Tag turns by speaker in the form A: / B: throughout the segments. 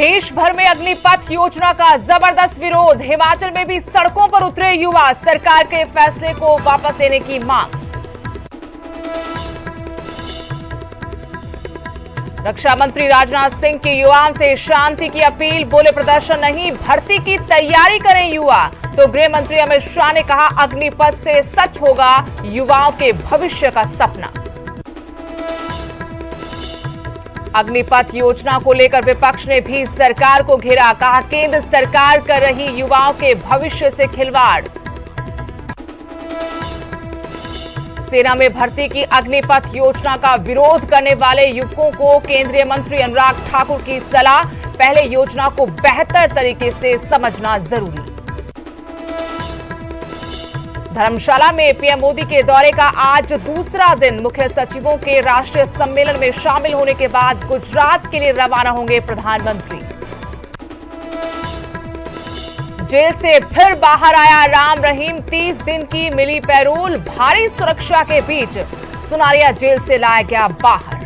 A: देश भर में अग्निपथ योजना का जबरदस्त विरोध। हिमाचल में भी सड़कों पर उतरे युवा, सरकार के फैसले को वापस लेने की मांग। रक्षा मंत्री राजनाथ सिंह की युवाओं से शांति की अपील, बोले प्रदर्शन नहीं, भर्ती की तैयारी करें युवा। तो गृह मंत्री अमित शाह ने कहा अग्निपथ से सच होगा युवाओं के भविष्य का सपना। अग्निपथ योजना को लेकर विपक्ष ने भी सरकार को घेरा, कहा केंद्र सरकार कर रही युवाओं के भविष्य से खिलवाड़। सेना में भर्ती की अग्निपथ योजना का विरोध करने वाले युवकों को केंद्रीय मंत्री अनुराग ठाकुर की सलाह, पहले योजना को बेहतर तरीके से समझना जरूरी। धर्मशाला में पीएम मोदी के दौरे का आज दूसरा दिन, मुख्य सचिवों के राष्ट्रीय सम्मेलन में शामिल होने के बाद गुजरात के लिए रवाना होंगे प्रधानमंत्री। जेल से फिर बाहर आया राम रहीम, 30 दिन की मिली पैरोल, भारी सुरक्षा के बीच सुनारिया जेल से लाया गया बाहर।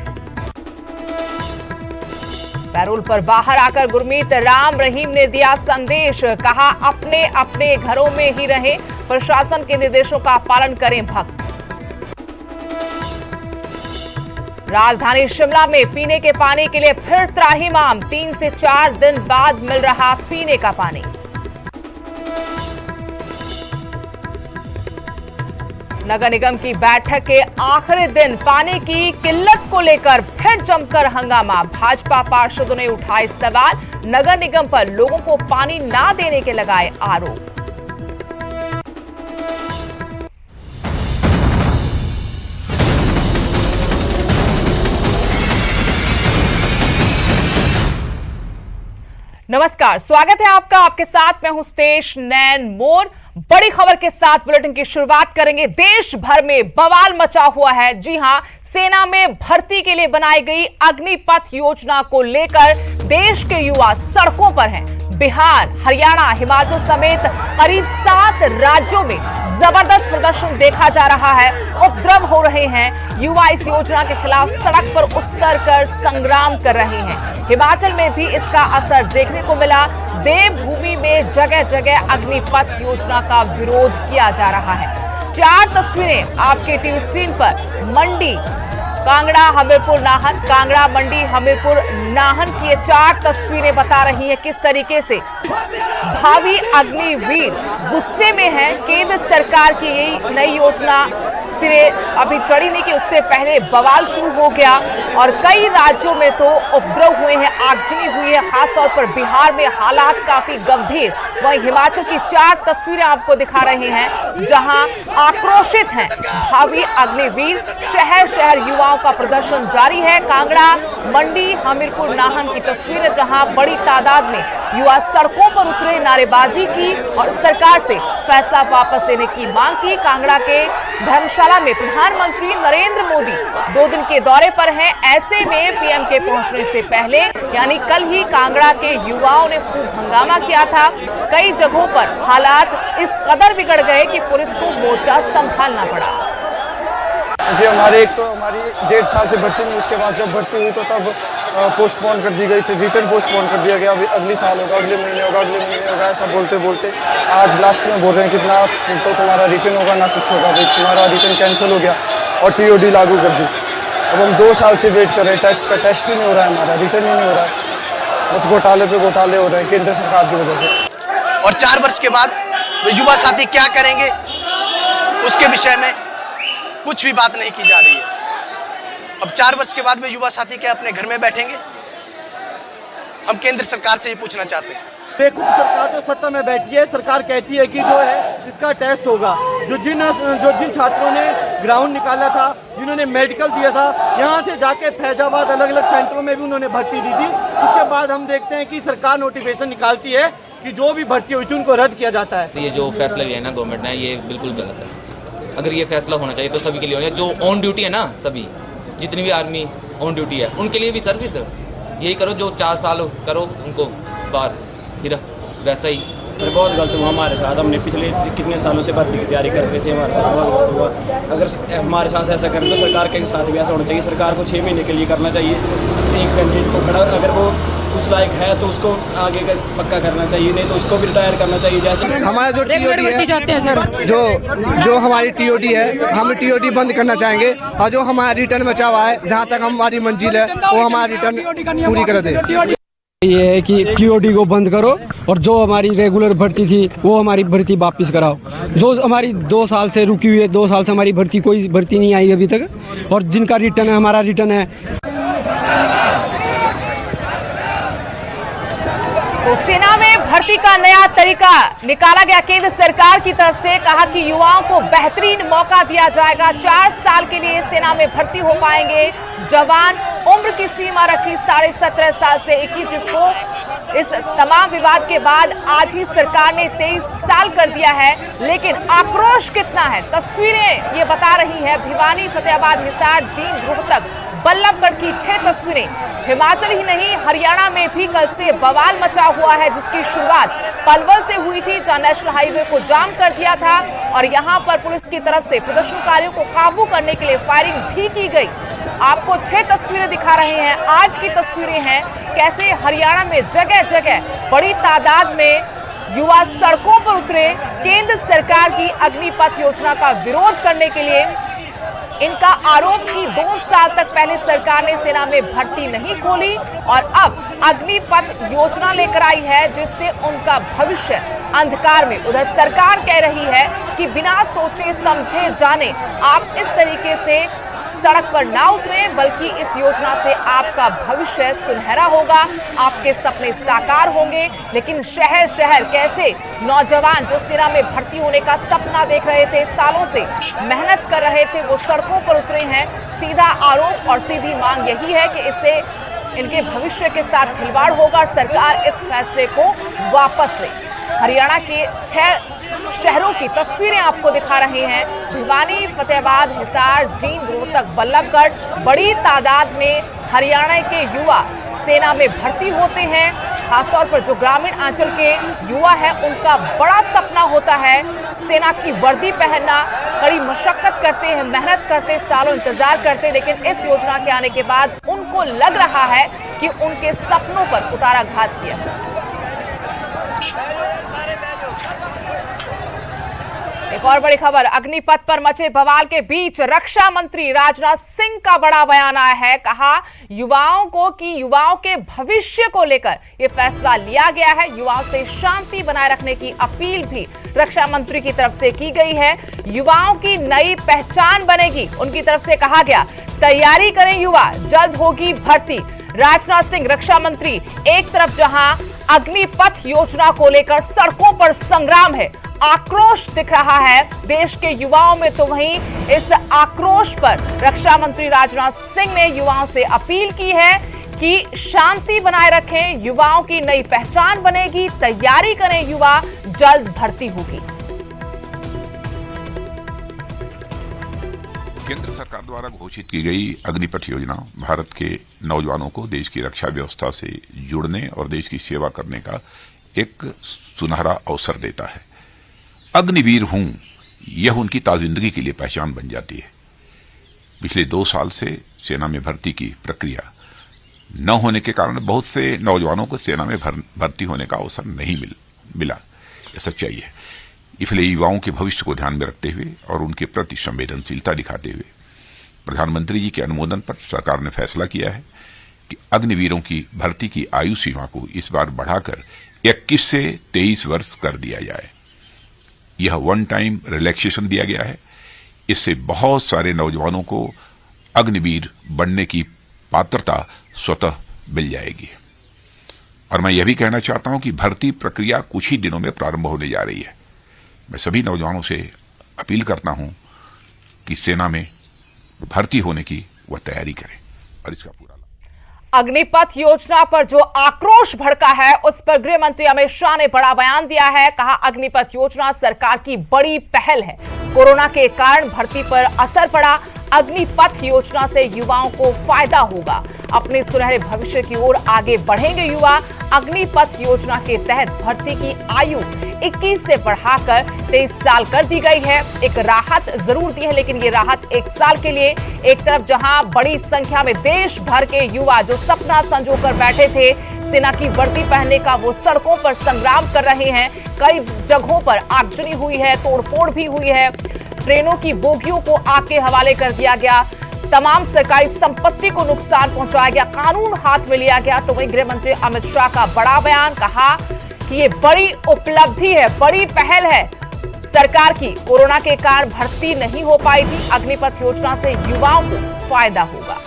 A: पैरोल पर बाहर आकर गुरमीत राम रहीम ने दिया संदेश, कहा अपने अपने घरों में ही रहें, प्रशासन के निर्देशों का पालन करें भक्त। राजधानी शिमला में पीने के पानी के लिए फिर त्राहिमाम, 3 से 4 दिन बाद मिल रहा पीने का पानी। नगर निगम की बैठक के आखिरी दिन पानी की किल्लत को लेकर फिर जमकर हंगामा, भाजपा पार्षदों ने उठाए सवाल, नगर निगम पर लोगों को पानी ना देने के लगाए आरोप। नमस्कार, स्वागत है आपका, आपके साथ मैं हूं स्तेश नैन मोर। बड़ी खबर के साथ बुलेटिन की शुरुआत करेंगे। देश भर में बवाल मचा हुआ है। जी हां, सेना में भर्ती के लिए बनाई गई अग्निपथ योजना को लेकर देश के युवा सड़कों पर हैं। बिहार, हरियाणा, हिमाचल समेत करीब 7 राज्यों में जबरदस्त प्रदर्शन देखा जा रहा है, उपद्रव हो रहे हैं। युवा इस योजना के खिलाफ सड़क पर उतरकर संग्राम कर रहे हैं। हिमाचल में भी इसका असर देखने को मिला। देवभूमि में जगह जगह अग्निपथ योजना का विरोध किया जा रहा है। 4 तस्वीरें आपके टीवी स्क्रीन पर। मंडी, कांगड़ा, हमीरपुर, नाहन, कांगड़ा, मंडी, हमीरपुर, नाहन की ये 4 तस्वीरें बता रही हैं किस तरीके से भावी अग्निवीर गुस्से में है। केंद्र सरकार की यही नई योजना सिरे अभी चढ़ी नहीं कि उससे पहले बवाल शुरू हो गया और कई राज्यों में तो उपद्रव हुए हैं, आगजनी हुई है। खासतौर पर बिहार में हालात काफी गंभीर। वहीं हिमाचल की 4 तस्वीरें आपको दिखा रहे हैं जहां आक्रोशित हैं भावी अग्निवीर। शहर शहर युवाओं का प्रदर्शन जारी है। कांगड़ा, मंडी, हमीरपुर, नाहन की तस्वीरें जहां बड़ी तादाद में युवा सड़कों पर उतरे, नारेबाजी की और सरकार से फैसला वापस लेने की मांग की। कांगड़ा के धर्मशाला में प्रधानमंत्री नरेंद्र मोदी 2 दिन के दौरे पर हैं। ऐसे में पीएम के पहुंचने से पहले यानी कल ही कांगड़ा के युवाओं ने खूब हंगामा किया था। कई जगहों पर हालात इस कदर बिगड़ गए कि पुलिस को मोर्चा संभालना पड़ा।
B: देखिए, हमारी 1.5 साल से भर्ती में, उसके बाद जब भर्ती हुई तो तब पोस्टपोन कर दी गई, रिटर्न पोस्टपोन कर दिया गया। अभी अगले साल होगा, अगले महीने होगा, अगले महीने होगा, ऐसा बोलते बोलते आज लास्ट में बोल रहे हैं कि ना तो तुम्हारा रिटर्न होगा ना कुछ होगा, भाई तुम्हारा रिटर्न कैंसिल हो गया और टीओडी लागू कर दी। अब हम 2 साल से वेट कर रहे हैं, टेस्ट ही नहीं हो रहा है, हमारा रिटर्न ही नहीं हो रहा है। बस घोटाले पे घोटाले हो रहे हैं केंद्र सरकार की वजह से।
C: और 4 वर्ष के बाद युवा साथी क्या करेंगे उसके विषय में कुछ भी बात नहीं की जा रही है। अब 4 वर्ष के बाद वे युवा साथी क्या अपने घर में बैठेंगे? हम केंद्र सरकार से ये पूछना चाहते हैं।
D: बेवकूफ सरकार जो सत्ता में बैठी है, सरकार कहती है कि जो है इसका टेस्ट होगा। जो जिन छात्रों ने ग्राउंड निकाला था, जिन्होंने मेडिकल दिया था, यहाँ से जाके फैजाबाद अलग अलग सेंटरों में भी उन्होंने भर्ती दी थी। उसके बाद हम देखते हैं कि सरकार नोटिफिकेशन निकालती है कि जो भी भर्ती हुई थी उनको रद्द किया जाता है।
E: ये जो फैसला लिया है ना गवर्नमेंट ने, ये बिल्कुल गलत है। अगर ये फैसला होना चाहिए तो सभी के लिए होना चाहिए। जो ऑन ड्यूटी है ना, सभी जितनी भी आर्मी ऑन ड्यूटी है उनके लिए भी सर्विस करो, यही करो जो 4 साल करो उनको बाहर, फिर वैसा ही।
F: बहुत गलत हुआ हमारे साथ। हमने पिछले कितने सालों से भर्ती की तैयारी कर रहे थे, हमारे साथ बहुत गलत हुआ। अगर हमारे साथ ऐसा करें तो सरकार के साथ भी ऐसा होना चाहिए। सरकार को 6 महीने के लिए करना चाहिए। एक कैंडिडेट को खड़ा, अगर वो उस लायक है तो उसको आगे का पक्का करना चाहिए, नहीं तो उसको भी रिटायर करना चाहिए। जैसे
G: हमारा जो टीओडी है, जो हमारी टीओडी है, हम टीओडी बंद करना चाहेंगे और जो हमारा रिटर्न बचा हुआ है, जहाँ तक हमारी मंजिल है वो हमारा रिटर्न पूरी कर दे।
H: ये है कि टीओडी को बंद करो और जो हमारी रेगुलर भर्ती थी वो हमारी भर्ती वापस कराओ। जो हमारी 2 साल से रुकी हुई है, 2 साल से हमारी भर्ती कोई भर्ती नहीं आई अभी तक, और जिनका रिटर्न है हमारा रिटर्न है।
A: तो सेना में भर्ती का नया तरीका निकाला गया केंद्र सरकार की तरफ से। कहा कि युवाओं को बेहतरीन मौका दिया जाएगा, 4 साल के लिए सेना में भर्ती हो पाएंगे जवान। उम्र की सीमा रखी 17.5 साल से 21। इसको इस तमाम विवाद के बाद आज ही सरकार ने 23 साल कर दिया है, लेकिन आक्रोश कितना है तस्वीरें ये बता रही है। भिवानी, फतेहाबाद, हिसार, जींद, रोहतक, बल्लभगढ़ की 6 तस्वीरें। हिमाचल ही नहीं, हरियाणा में भी कल से बवाल मचा हुआ है, जिसकी शुरुआत पलवल से हुई थी, जहां नेशनल हाईवे को जाम कर दिया था और यहां पर पुलिस की तरफ से प्रदर्शनकारियों को काबू करने के लिए फायरिंग भी की गई। आपको 6 तस्वीरें दिखा रहे हैं। आज की तस्वीरें हैं कैसे हरियाणा में जगह जगह बड़ी तादाद में युवा सड़कों पर उतरे केंद्र सरकार की अग्निपथ योजना का विरोध करने के लिए। इनका आरोप कि 2 साल तक पहले सरकार ने सेना में भर्ती नहीं खोली और अब अग्निपथ योजना लेकर आई है, जिससे उनका भविष्य अंधकार में। उधर सरकार कह रही है कि बिना सोचे समझे जाने आप इस तरीके से सड़क पर ना उतरें, बल्कि इस योजना से आपका भविष्य सुनहरा होगा, आपके सपने साकार होंगे। लेकिन शहर शहर कैसे नौजवान जो सेना में भर्ती होने का सपना देख रहे थे, सालों से मेहनत कर रहे थे, वो सड़कों पर उतरे हैं। सीधा आरोप और सीधी मांग यही है कि इससे इनके भविष्य के साथ खिलवाड़ होगा और सरकार इस फैसले को वापस ले। हरियाणा के 6 शहरों की तस्वीरें आपको दिखा रहे हैं। भिवानी, फतेहाबाद, हिसार, जींद, रोहतक, बल्लभगढ़, बड़ी तादाद में हरियाणा के युवा सेना में भर्ती होते हैं। खासतौर पर जो ग्रामीण अंचल के युवा है, उनका बड़ा सपना होता है सेना की वर्दी पहनना। कड़ी मशक्कत करते हैं, मेहनत करते, सालों इंतजार करते, लेकिन इस योजना के आने के बाद उनको लग रहा है कि उनके सपनों पर कुठाराघात किया। एक और बड़ी खबर, अग्निपथ पर मचे बवाल के बीच रक्षा मंत्री राजनाथ सिंह का बड़ा बयान आया है। कहा युवाओं को कि युवाओं के भविष्य को लेकर यह फैसला लिया गया है। युवाओं से शांति बनाए रखने की अपील भी रक्षा मंत्री की तरफ से की गई है। युवाओं की नई पहचान बनेगी, उनकी तरफ से कहा गया। तैयारी करें युवा, जल्द होगी भर्ती। राजनाथ सिंह रक्षा मंत्री। एक तरफ जहां अग्निपथ योजना को लेकर सड़कों पर संग्राम है, आक्रोश दिख रहा है देश के युवाओं में, तो वहीं इस आक्रोश पर रक्षा मंत्री राजनाथ सिंह ने युवाओं से अपील की है कि शांति बनाए रखें, युवाओं की नई पहचान बनेगी, तैयारी करें युवा, जल्द भर्ती होगी।
I: केंद्र सरकार द्वारा घोषित की गई अग्निपथ योजना भारत के नौजवानों को देश की रक्षा व्यवस्था से जुड़ने और देश की सेवा करने का एक सुनहरा अवसर देता है। अग्निवीर हूं, यह उनकी ताजिंदगी के लिए पहचान बन जाती है। पिछले 2 साल से सेना में भर्ती की प्रक्रिया न होने के कारण बहुत से नौजवानों को सेना में भर्ती होने का अवसर नहीं मिला। यह सच्चाई है। इसलिए युवाओं के भविष्य को ध्यान में रखते हुए और उनके प्रति संवेदनशीलता दिखाते हुए प्रधानमंत्री जी के अनुमोदन पर सरकार ने फैसला किया है कि अग्निवीरों की भर्ती की आयु सीमा को इस बार बढ़ाकर 21 से 23 वर्ष कर दिया जाए। यह वन टाइम रिलैक्सेशन दिया गया है। इससे बहुत सारे नौजवानों को अग्निवीर बनने की पात्रता स्वतः मिल जाएगी। और मैं यह भी कहना चाहता हूं कि भर्ती प्रक्रिया कुछ ही दिनों में प्रारंभ होने जा रही है। मैं सभी नौजवानों से अपील करता हूं कि सेना में भर्ती होने की वह तैयारी करें और इसका पूरा
A: अग्निपथ योजना पर जो आक्रोश भड़का है, उस पर गृह मंत्री अमित शाह ने बड़ा बयान दिया है। कहा अग्निपथ योजना सरकार की बड़ी पहल है। कोरोना के कारण भर्ती पर असर पड़ा, अग्निपथ योजना से युवाओं को फायदा होगा। अपने सुनहरे भविष्य की ओर आगे बढ़ेंगे युवा। अग्निपथ योजना के तहत भर्ती की आयु 21 से बढ़ाकर 23 साल कर दी गई है। एक राहत जरूर दी है, लेकिन ये राहत 1 साल के लिए। एक तरफ जहां बड़ी संख्या में देश भर के युवा जो सपना संजोकर बैठे थे सेना की वर्दी पहनने का वो सड़कों पर संग्राम कर रहे हैं। कई जगहों पर आगजनी हुई है, तोड़फोड़ भी हुई है, ट्रेनों की बोगियों को आग के हवाले कर दिया गया, तमाम सरकारी संपत्ति को नुकसान पहुंचाया गया, कानून हाथ में लिया गया। तो वहीं गृह मंत्री अमित शाह का बड़ा बयान, कहा कि ये बड़ी उपलब्धि है, बड़ी पहल है सरकार की। कोरोना के कारण भर्ती नहीं हो पाई थी, अग्निपथ योजना से युवाओं को फायदा होगा।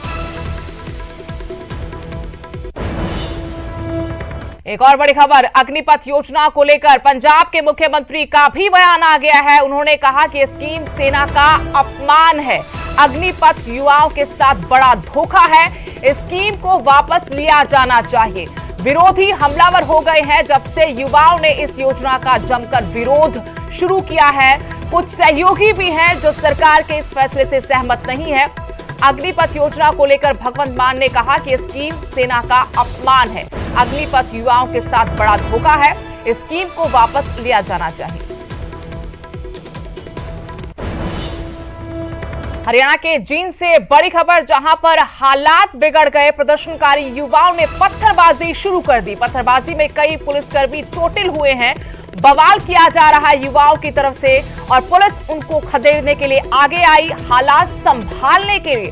A: एक और बड़ी खबर, अग्निपथ योजना को लेकर पंजाब के मुख्यमंत्री का भी बयान आ गया है। उन्होंने कहा कि स्कीम सेना का अपमान है, अग्निपथ युवाओं के साथ बड़ा धोखा है, स्कीम को वापस लिया जाना चाहिए। विरोधी हमलावर हो गए हैं जब से युवाओं ने इस योजना का जमकर विरोध शुरू किया है। कुछ सहयोगी भी हैं जो सरकार के इस फैसले से सहमत नहीं है। अग्निपथ योजना को लेकर भगवंत मान ने कहा कि स्कीम सेना का अपमान है, अग्निपथ युवाओं के साथ बड़ा धोखा है, स्कीम को वापस लिया जाना चाहिए। हरियाणा के जींद से बड़ी खबर, जहां पर हालात बिगड़ गए, प्रदर्शनकारी युवाओं ने पत्थरबाजी शुरू कर दी। पत्थरबाजी में कई पुलिसकर्मी चोटिल हुए हैं। बवाल किया जा रहा है युवाओं की तरफ से और पुलिस उनको खदेड़ने के लिए आगे आई। हालात संभालने के लिए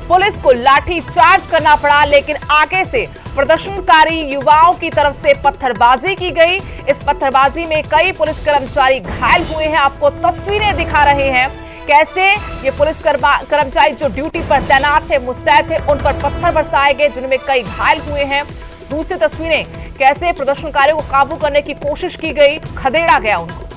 A: पुलिस को लाठी चार्ज करना पड़ा, लेकिन आगे से प्रदर्शनकारी युवाओं की तरफ से पत्थरबाजी की गई। इस पत्थरबाजी में कई पुलिस कर्मचारी घायल हुए हैं। आपको तस्वीरें दिखा रहे हैं कैसे ये पुलिस कर्मचारी जो ड्यूटी पर तैनात थे, मुस्तैद थे, उन पर पत्थर बरसाए गए, जिनमें कई घायल हुए हैं। दूसरी तस्वीरें कैसे प्रदर्शनकारियों को काबू करने की कोशिश की गई, खदेड़ा गया उनको।